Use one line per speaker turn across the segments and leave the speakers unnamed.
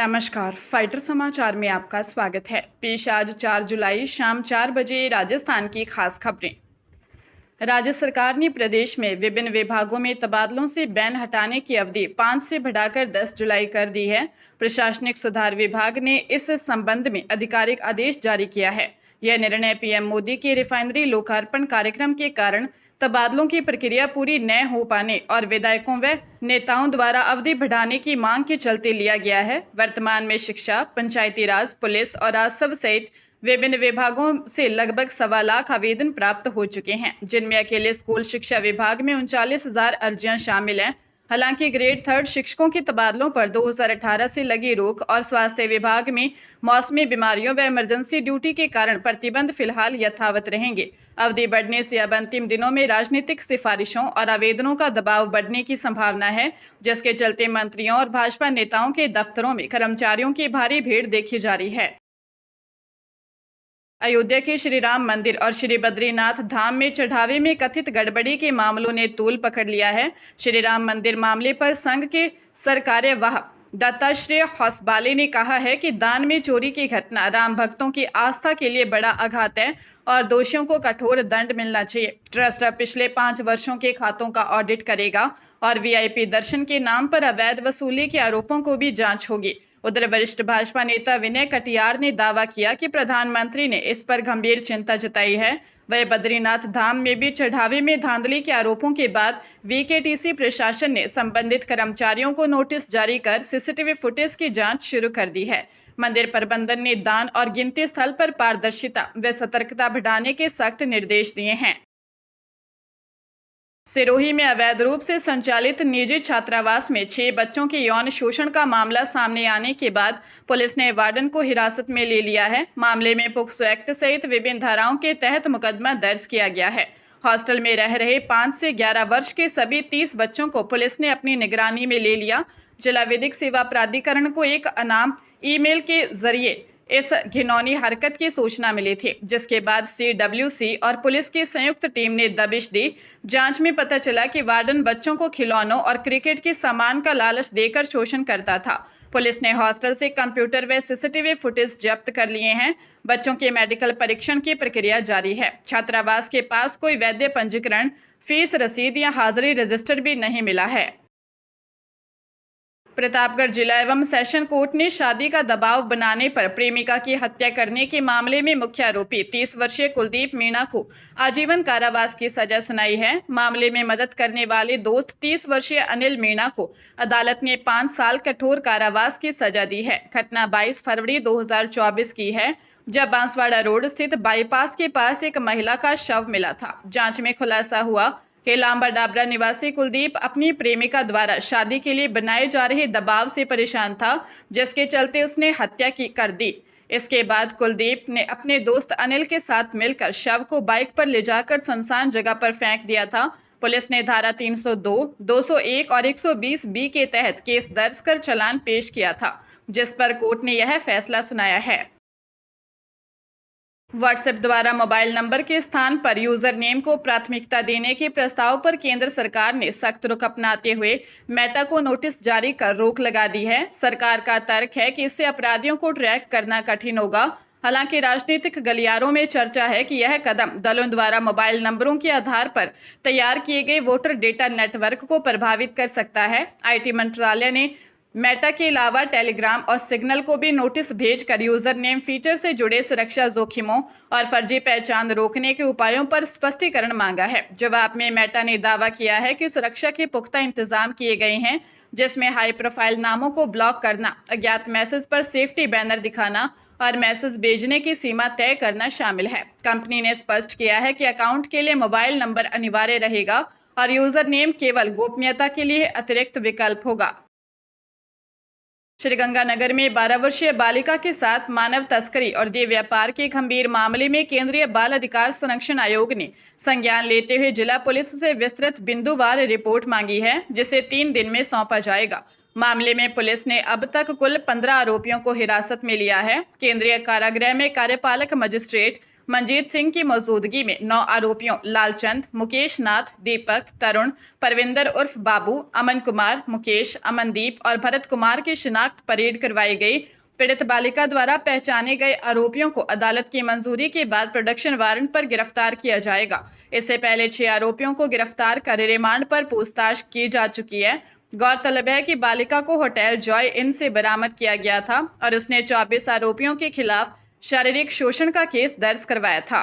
नमस्कार, फाइटर समाचार में आपका स्वागत है। पेश आज 4 जुलाई शाम 4 बजे राजस्थान की खास खबरें। राज्य सरकार ने प्रदेश में विभिन्न विभागों में तबादलों से बैन हटाने की अवधि 5 से बढ़ाकर 10 जुलाई कर दी है। प्रशासनिक सुधार विभाग ने इस संबंध में आधिकारिक आदेश जारी किया है। यह निर्णय पीएम मोदी के रिफाइनरी लोकार्पण कार्यक्रम के कारण तबादलों की प्रक्रिया पूरी न हो पाने और विधायकों व नेताओं द्वारा अवधि बढ़ाने की मांग के चलते लिया गया है। वर्तमान में शिक्षा, पंचायती राज, पुलिस और राजस्व सहित विभिन्न विभागों से लगभग 1.25 लाख आवेदन प्राप्त हो चुके हैं, जिनमें अकेले स्कूल शिक्षा विभाग में 39,000 अर्जियां शामिल हैं। हालांकि ग्रेड 3 शिक्षकों के तबादलों पर 2018 से लगी रोक और स्वास्थ्य विभाग में मौसमी बीमारियों व इमरजेंसी ड्यूटी के कारण प्रतिबंध फिलहाल यथावत रहेंगे। अवधि बढ़ने से अब अंतिम दिनों में राजनीतिक सिफारिशों और आवेदनों का दबाव बढ़ने की संभावना है, जिसके चलते मंत्रियों और भाजपा नेताओं के दफ्तरों में कर्मचारियों की भारी भीड़ देखी जा रही है। अयोध्या के श्री राम मंदिर और श्री बद्रीनाथ धाम में चढ़ावे में कथित गड़बड़ी के मामलों ने तूल पकड़ लिया है। श्री राम मंदिर मामले पर संघ के सरकार्यवाह दत्तात्रेय होसबाले ने कहा है कि दान में चोरी की घटना राम भक्तों की आस्था के लिए बड़ा आघात है और दोषियों को कठोर दंड मिलना चाहिए। ट्रस्ट अब पिछले 5 वर्षों के खातों का ऑडिट करेगा और वीआईपी दर्शन के नाम पर अवैध वसूली के आरोपों को भी जांच होगी। उधर वरिष्ठ भाजपा नेता विनय कटियार ने दावा किया कि प्रधानमंत्री ने इस पर गंभीर चिंता जताई है। वह बद्रीनाथ धाम में भी चढ़ावे में धांधली के आरोपों के बाद वीकेटीसी प्रशासन ने संबंधित कर्मचारियों को नोटिस जारी कर सीसीटीवी फुटेज की जांच शुरू कर दी है। मंदिर प्रबंधन ने दान और गिनती स्थल पर पारदर्शिता व सतर्कता बढ़ाने के सख्त निर्देश दिए हैं। सिरोही में अवैध रूप से संचालित निजी छात्रावास में 6 बच्चों के यौन शोषण का मामला सामने आने के बाद पुलिस ने वार्डन को हिरासत में ले लिया है। मामले में पोक्सो एक्ट सहित विभिन्न धाराओं के तहत मुकदमा दर्ज किया गया है। हॉस्टल में रह रहे 5 से 11 वर्ष के सभी 30 बच्चों को पुलिस ने अपनी निगरानी में ले लिया। जिला विधिक सेवा प्राधिकरण को एक अनाम ईमेल के जरिए इस घिनौनी हरकत की सूचना मिली थी, जिसके बाद सीडब्ल्यूसी और पुलिस की संयुक्त टीम ने दबिश दी। जांच में पता चला कि वार्डन बच्चों को खिलौनों और क्रिकेट के सामान का लालच देकर शोषण करता था। पुलिस ने हॉस्टल से कंप्यूटर व सीसीटीवी फुटेज जब्त कर लिए हैं। बच्चों के मेडिकल परीक्षण की प्रक्रिया जारी है। छात्रावास के पास कोई वैध पंजीकरण, फीस रसीद या हाजिरी रजिस्टर भी नहीं मिला है। प्रतापगढ़ जिला एवं सेशन कोर्ट ने शादी का दबाव बनाने पर प्रेमिका की हत्या करने के मामले में मुख्य आरोपी 30 वर्षीय कुलदीप मीणा को आजीवन कारावास की सजा सुनाई है। मामले में मदद करने वाले दोस्त 30 वर्षीय अनिल मीणा को अदालत ने 5 साल कठोर कारावास की सजा दी है। घटना 22 फरवरी 2024 की है, जब बांसवाड़ा रोड स्थित बाईपास के पास एक महिला का शव मिला था। जांच में खुलासा हुआ कि लांबा डाबरा निवासी कुलदीप अपनी प्रेमिका द्वारा शादी के लिए बनाए जा रहे दबाव से परेशान था, जिसके चलते उसने हत्या कर दी। इसके बाद कुलदीप ने अपने दोस्त अनिल के साथ मिलकर शव को बाइक पर ले जाकर सुनसान जगह पर फेंक दिया था। पुलिस ने धारा 302, 201 और 120 बी के तहत केस दर्ज कर चालान पेश किया था, जिस पर कोर्ट ने यह फैसला सुनाया है। व्हाट्सएप द्वारा मोबाइल नंबर के स्थान पर यूजर नेम को प्राथमिकता देने के प्रस्ताव पर केंद्र सरकार ने सख्त रुख अपनाते हुए मेटा को नोटिस जारी कर रोक लगा दी है। सरकार का तर्क है कि इससे अपराधियों को ट्रैक करना कठिन होगा। हालांकि राजनीतिक गलियारों में चर्चा है कि यह कदम दलों द्वारा मोबाइल नंबरों के आधार पर तैयार किए गए वोटर डेटा नेटवर्क को प्रभावित कर सकता है। आईटी मंत्रालय ने मेटा के अलावा टेलीग्राम और सिग्नल को भी नोटिस भेजकर यूजर नेम फीचर से जुड़े सुरक्षा जोखिमों और फर्जी पहचान रोकने के उपायों पर स्पष्टीकरण मांगा है। जवाब में मेटा ने दावा किया है कि सुरक्षा के पुख्ता इंतजाम किए गए हैं, जिसमें हाई प्रोफाइल नामों को ब्लॉक करना, अज्ञात मैसेज पर सेफ्टी बैनर दिखाना और मैसेज भेजने की सीमा तय करना शामिल है। कंपनी ने स्पष्ट किया है कि अकाउंट के लिए मोबाइल नंबर अनिवार्य रहेगा और यूजर नेम केवल गोपनीयता के लिए अतिरिक्त विकल्प होगा। श्रीगंगानगर में 12 वर्षीय बालिका के साथ मानव तस्करी और देह व्यापार के गंभीर मामले में केंद्रीय बाल अधिकार संरक्षण आयोग ने संज्ञान लेते हुए जिला पुलिस से विस्तृत बिंदुवार रिपोर्ट मांगी है, जिसे 3 दिन में सौंपा जाएगा। मामले में पुलिस ने अब तक कुल 15 आरोपियों को हिरासत में लिया है। केंद्रीय कारागृह में कार्यपालक मजिस्ट्रेट मंजीत सिंह की मौजूदगी में 9 आरोपियों लालचंद, मुकेश नाथ, दीपक, तरुण, परविंदर उर्फ बाबू, अमन कुमार, मुकेश, अमनदीप और भरत कुमार की शिनाख्त परेड करवाई गई। पीड़ित बालिका द्वारा पहचाने गए आरोपियों को अदालत की मंजूरी के बाद प्रोडक्शन वारंट पर गिरफ्तार किया जाएगा। इससे पहले 6 आरोपियों को गिरफ्तार कर रिमांड पर पूछताछ की जा चुकी है। गौरतलब है कि बालिका को होटल जॉय इन से बरामद किया गया था और उसने 24 आरोपियों के खिलाफ शारीरिक शोषण का केस दर्ज करवाया था।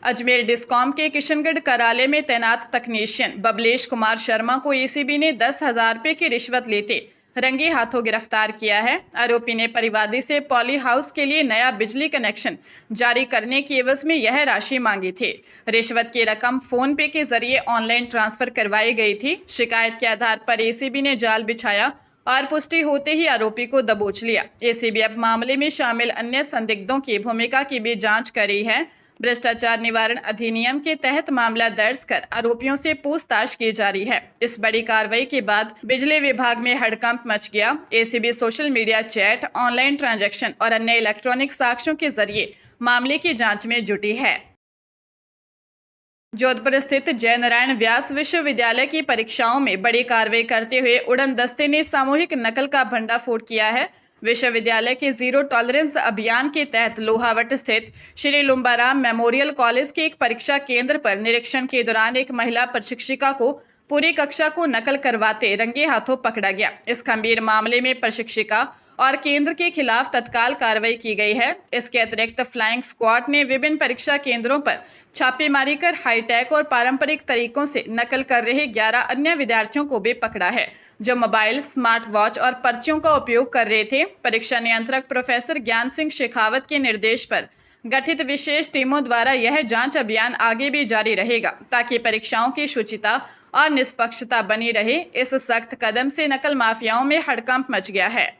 अजमेर डिस्कॉम के किशनगढ़ कार्यालय में तैनात तकनीशियन बबलेश कुमार शर्मा को एसीबी ने 10,000 रुपये की रिश्वत लेते रंगे हाथों गिरफ्तार किया है। आरोपी ने परिवादी से पॉली हाउस के लिए नया बिजली कनेक्शन जारी करने की एवज में यह राशि मांगी थी। रिश्वत की रकम फोन पे के जरिए ऑनलाइन ट्रांसफर करवाई गई थी। शिकायत के आधार पर एसीबी ने जाल बिछाया और पुष्टि होते ही आरोपी को दबोच लिया। एसीबी अब मामले में शामिल अन्य संदिग्धों की भूमिका की भी जांच कर रही है। भ्रष्टाचार निवारण अधिनियम के तहत मामला दर्ज कर आरोपियों से पूछताछ की जा रही है। इस बड़ी कार्रवाई के बाद बिजली विभाग में हड़कंप मच गया। ACB social media chat, online transaction और अन्य इलेक्ट्रॉनिक साक्ष्यों के जरिए मामले की जांच में जुटी है। जोधपुर स्थित जयनारायण व्यास विश्वविद्यालय की परीक्षाओं में बड़ी कार्रवाई करते हुए उड़न दस्ते ने सामूहिक नकल का भंडाफोड़ किया है। विश्वविद्यालय के जीरो टॉलरेंस अभियान के तहत लोहावट स्थित श्री लुम्बाराम मेमोरियल कॉलेज के एक परीक्षा केंद्र पर निरीक्षण के दौरान एक महिला प्रशिक्षिका को पूरी कक्षा को नकल करवाते रंगे हाथों पकड़ा गया। इस गंभीर मामले में प्रशिक्षिका और केंद्र के खिलाफ तत्काल कार्रवाई की गई है। इसके अतिरिक्त फ्लाइंग स्क्वाड ने विभिन्न परीक्षा केंद्रों पर छापेमारी कर हाईटेक और पारंपरिक तरीकों से नकल कर रहे 11 अन्य विद्यार्थियों को भी पकड़ा है, जो मोबाइल, स्मार्ट वॉच और पर्चियों का उपयोग कर रहे थे। परीक्षा नियंत्रक प्रोफेसर ज्ञान सिंह शेखावत के निर्देश पर गठित विशेष टीमों द्वारा यह जांच अभियान आगे भी जारी रहेगा, ताकि परीक्षाओं की शुचिता और निष्पक्षता बनी रहे। इस सख्त कदम से नकल माफियाओं में हड़कंप मच गया है।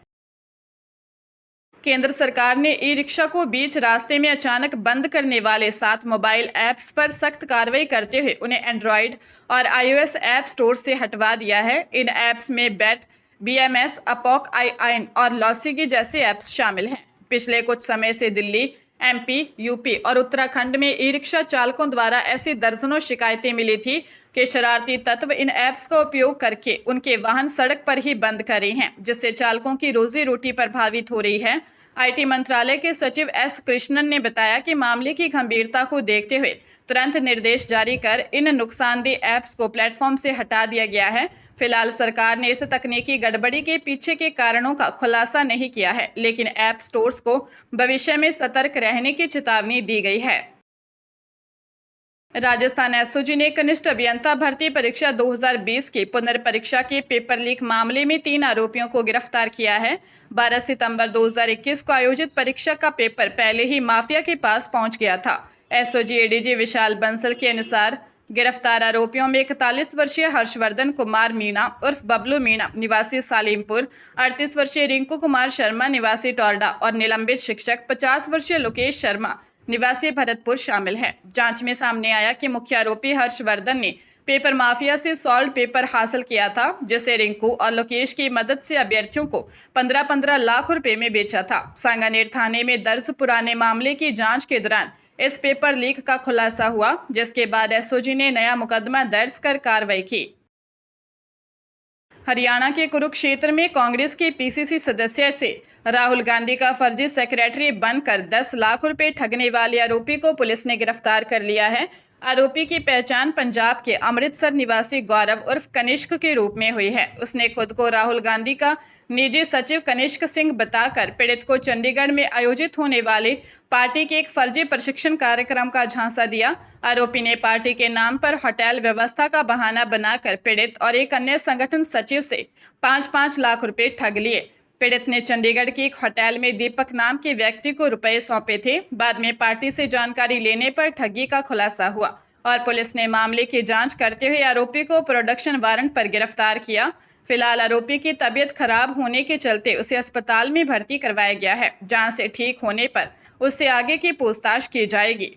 केंद्र सरकार ने ई रिक्शा को बीच रास्ते में अचानक बंद करने वाले 7 मोबाइल ऐप्स पर सख्त कार्रवाई करते हुए उन्हें एंड्रॉयड और iOS ऐप स्टोर से हटवा दिया है। इन ऐप्स में बैट, BMS, अपॉक, आईआईन और लॉसिगी जैसे ऐप्स शामिल हैं। पिछले कुछ समय से दिल्ली, MP, UP और उत्तराखंड में ई रिक्शा चालकों द्वारा ऐसी दर्जनों शिकायतें मिली थी कि शरारती तत्व इन ऐप्स का उपयोग करके उनके वाहन सड़क पर ही बंद कर रहे हैं, जिससे चालकों की रोजी रोटी प्रभावित हो रही है। IT मंत्रालय के सचिव S कृष्णन ने बताया कि मामले की गंभीरता को देखते हुए तुरंत निर्देश जारी कर इन नुकसानदेह ऐप्स को प्लेटफॉर्म से हटा दिया गया है। फिलहाल सरकार ने इस तकनीकी गड़बड़ी के पीछे के कारणों का खुलासा नहीं किया है, लेकिन ऐप स्टोर्स को भविष्य में सतर्क रहने की चेतावनी दी गई है। राजस्थान एसओजी ने कनिष्ठ अभियंता भर्ती परीक्षा 2020 की पुनर्परीक्षा के पेपर लीक मामले में 3 आरोपियों को गिरफ्तार किया है। 12 सितंबर 2021 को आयोजित परीक्षा का पेपर पहले ही माफिया के पास पहुंच गया था। एसओजी एडीजी विशाल बंसल के अनुसार गिरफ्तार आरोपियों में 41 वर्षीय हर्षवर्धन कुमार मीणा उर्फ बबलू मीणा निवासी सालीमपुर, 38 वर्षीय रिंकू कुमार शर्मा निवासी टोरडा और निलंबित शिक्षक 50 वर्षीय लोकेश शर्मा निवासी भरतपुर शामिल है। जांच में सामने आया कि मुख्य आरोपी हर्षवर्धन ने पेपर माफिया से सॉल्ट पेपर हासिल किया था, जिसे रिंकू और लोकेश की मदद से अभ्यर्थियों को 15-15 लाख रुपए में बेचा था। सांगानेर थाने में दर्ज पुराने मामले की जांच के दौरान इस पेपर लीक का खुलासा हुआ, जिसके बाद एसओजी ने नया मुकदमा दर्ज कर कार्रवाई की। हरियाणा के कुरुक्षेत्र में कांग्रेस के PCC सदस्य से राहुल गांधी का फर्जी सेक्रेटरी बनकर 10 लाख रुपए ठगने वाले आरोपी को पुलिस ने गिरफ्तार कर लिया है। आरोपी की पहचान पंजाब के अमृतसर निवासी गौरव उर्फ कनिष्क के रूप में हुई है। उसने खुद को राहुल गांधी का निजी सचिव कनिष्क सिंह बताकर पीड़ित को चंडीगढ़ में आयोजित होने वाले पार्टी के एक फर्जी प्रशिक्षण कार्यक्रम का झांसा दिया। आरोपी ने पार्टी के नाम पर होटल व्यवस्था का बहाना बनाकर पीड़ित और एक अन्य संगठन सचिव से 5-5 लाख रुपए ठग लिए। पीड़ित ने चंडीगढ़ के एक होटल में दीपक नाम के व्यक्ति को रुपए सौंपे थे। बाद में पार्टी से जानकारी लेने पर ठगी का खुलासा हुआ और पुलिस ने मामले की जांच करते हुए आरोपी को प्रोडक्शन वारंट पर गिरफ्तार किया। फिलहाल आरोपी की तबीयत खराब होने के चलते उसे अस्पताल में भर्ती करवाया गया है, जहां से ठीक होने पर उससे आगे की पूछताछ की जाएगी।